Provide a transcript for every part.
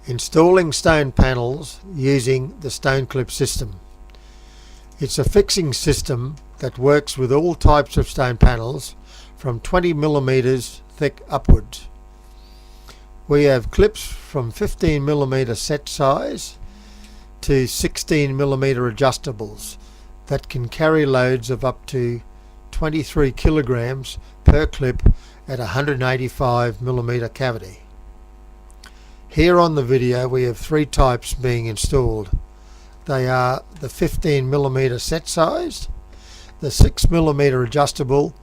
Installing stone panels using the StoneClip system. It's a fixing system that works with all types of stone panels from 20mm thick upwards. We have clips from 15mm set size to 16mm adjustables that can carry loads of up to 23 kilograms per clip at 185mm cavity. Here on the video we have three types being installed. They are the 15mm set size, the 6mm adjustable,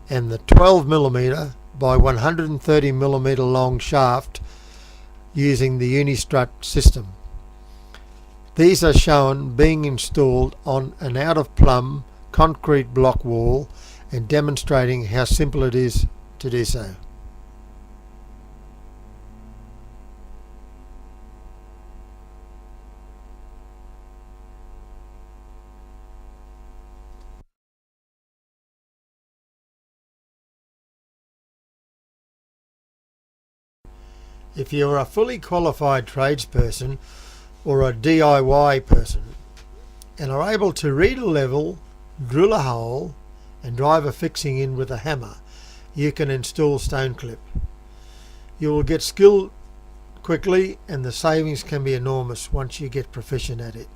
and the 12mm by 130mm long shaft using the Unistrut system. These are shown being installed on an out of plumb concrete block wall and demonstrating how simple it is to do so. If you are a fully qualified tradesperson or a DIY person and are able to read a level, drill a hole and drive a fixing in with a hammer, you can install StoneClip. You will get skilled quickly and the savings can be enormous once you get proficient at it.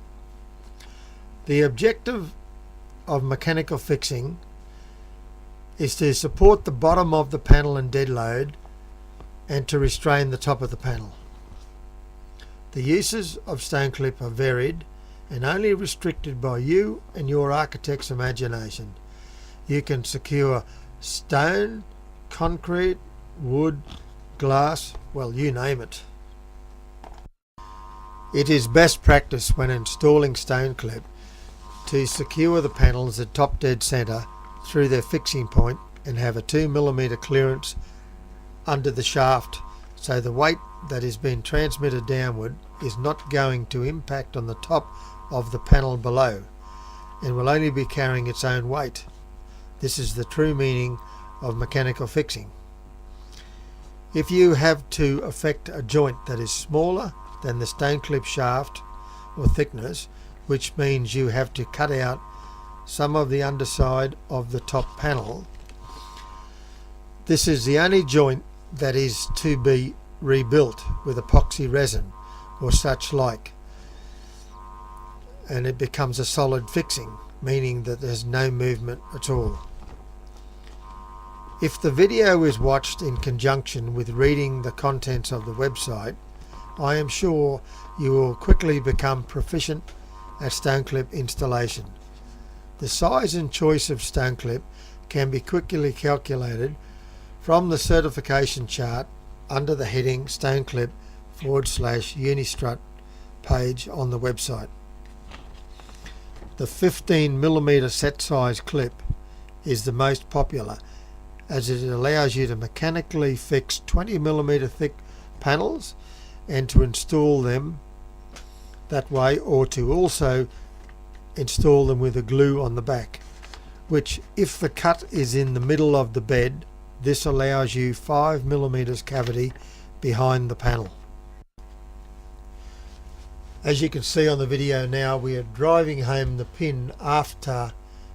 The objective of mechanical fixing is to support the bottom of the panel and dead load and to restrain the top of the panel. The uses of StoneClip are varied and only restricted by you and your architect's imagination. You can secure stone, concrete, wood, glass, well, you name it. It is best practice when installing StoneClip to secure the panels at top dead center through their fixing point and have a 2mm clearance under the shaft, so the weight that is being transmitted downward is not going to impact on the top of the panel below and will only be carrying its own weight. This is the true meaning of mechanical fixing. If you have to affect a joint that is smaller than the StoneClip shaft or thickness, which means you have to cut out some of the underside of the top panel, this is the only joint that is to be rebuilt with epoxy resin or such like, and it becomes a solid fixing, meaning that there's no movement at all. If the video is watched in conjunction with reading the contents of the website, I am sure you will quickly become proficient at StoneClip installation. The size and choice of StoneClip can be quickly calculated from the certification chart under the heading StoneClip/Unistrut page on the website. The 15mm set size clip is the most popular as it allows you to mechanically fix 20mm thick panels and to install them that way, or to also install them with a glue on the back, which, if the cut is in the middle of the bed, this allows you 5mm cavity behind the panel. As you can see on the video now, we are driving home the pin after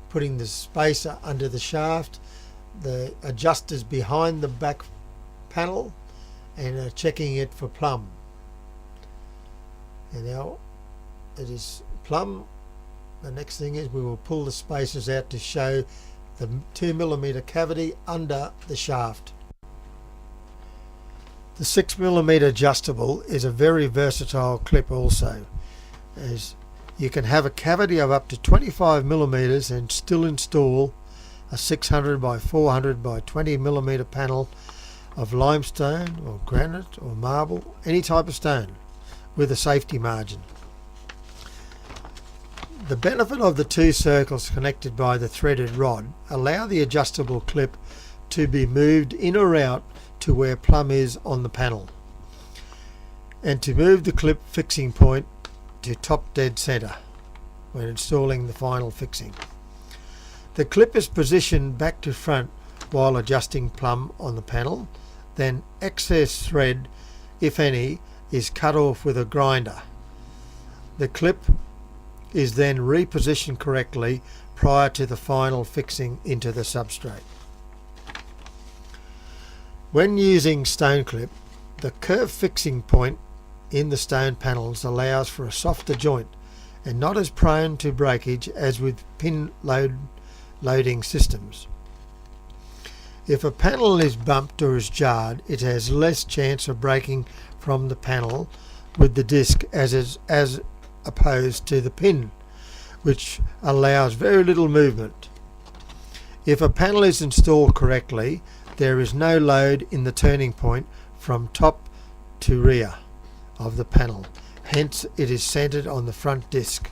putting the spacer under the shaft, the adjusters behind the back panel, and checking it for plumb. And now it is plumb. The next thing is we will pull the spacers out to show the 2mm cavity under the shaft. The 6mm adjustable is a very versatile clip also, as you can have a cavity of up to 25mm and still install a 600 by 400 by 20mm panel of limestone or granite or marble, any type of stone, with a safety margin. The benefit of the two circles connected by the threaded rod allow the adjustable clip to be moved in or out to where plumb is on the panel, and to move the clip fixing point to top dead center when installing the final fixing. The clip is positioned back to front while adjusting plumb on the panel, then excess thread, if any, is cut off with a grinder. The clip is then repositioned correctly prior to the final fixing into the substrate. When using StoneClip, the curve fixing point in the stone panels allows for a softer joint and not as prone to breakage as with pin loading systems. If a panel is bumped or is jarred, it has less chance of breaking from the panel with the disc as opposed to the pin, which allows very little movement. If a panel is installed correctly, there is no load in the turning point from top to rear of the panel, hence it is centered on the front disc.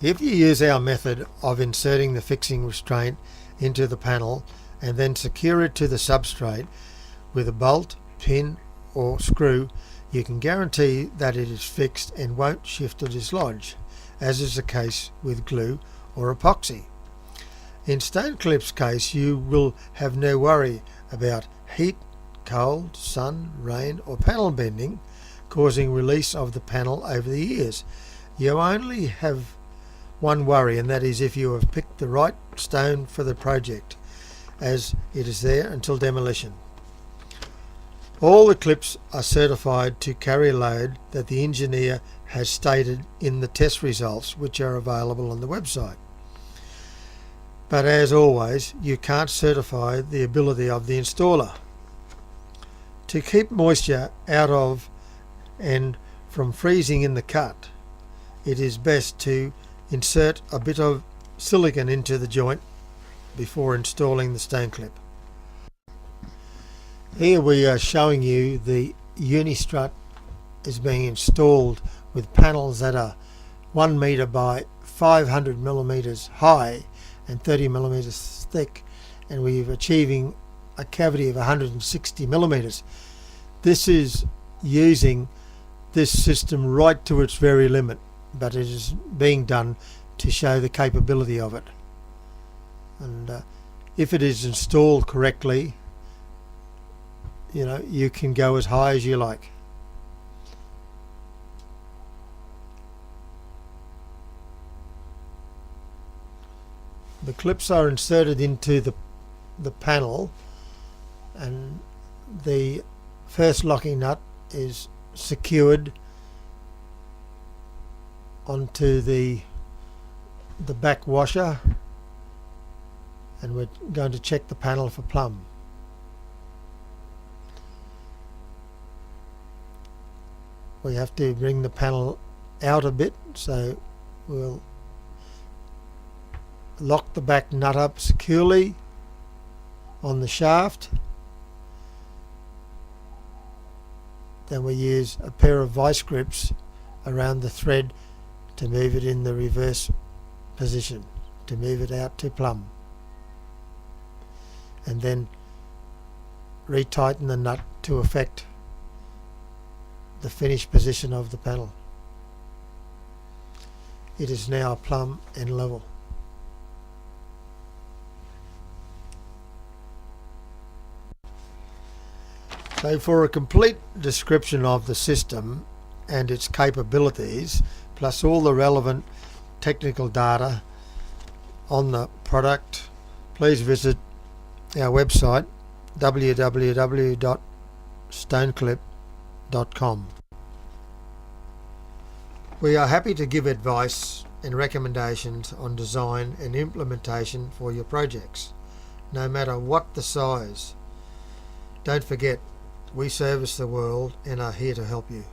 If you use our method of inserting the fixing restraint into the panel and then secure it to the substrate with a bolt, pin or screw, you can guarantee that it is fixed and won't shift or dislodge, as is the case with glue or epoxy. In StoneClip's case, you will have no worry about heat, cold, sun, rain or panel bending causing release of the panel over the years. You only have one worry, and that is if you have picked the right stone for the project, as it is there until demolition. All the clips are certified to carry a load that the engineer has stated in the test results, which are available on the website. But as always, you can't certify the ability of the installer. To keep moisture out of and from freezing in the cut, it is best to insert a bit of silicone into the joint before installing the StoneClip. Here we are showing you the Unistrut is being installed with panels that are 1 meter by 500 millimeters high and 30 millimeters thick, and we're achieving a cavity of 160 millimeters. This is using this system right to its very limit, but it is being done to show the capability of it. And if it is installed correctly, you know, you can go as high as you like. The clips are inserted into the panel, and the first locking nut is secured onto the back washer, and we're going to check the panel for plumb. We have to bring the panel out a bit, so we'll lock the back nut up securely on the shaft. Then we use a pair of vice grips around the thread to move it in the reverse position, to move it out to plumb, and then retighten the nut to affect the finished position of the panel. It is now plumb and level. So for a complete description of the system and its capabilities, plus all the relevant technical data on the product, please visit our website www.stoneclip.com. We are happy to give advice and recommendations on design and implementation for your projects, no matter what the size. Don't forget, we service the world and are here to help you.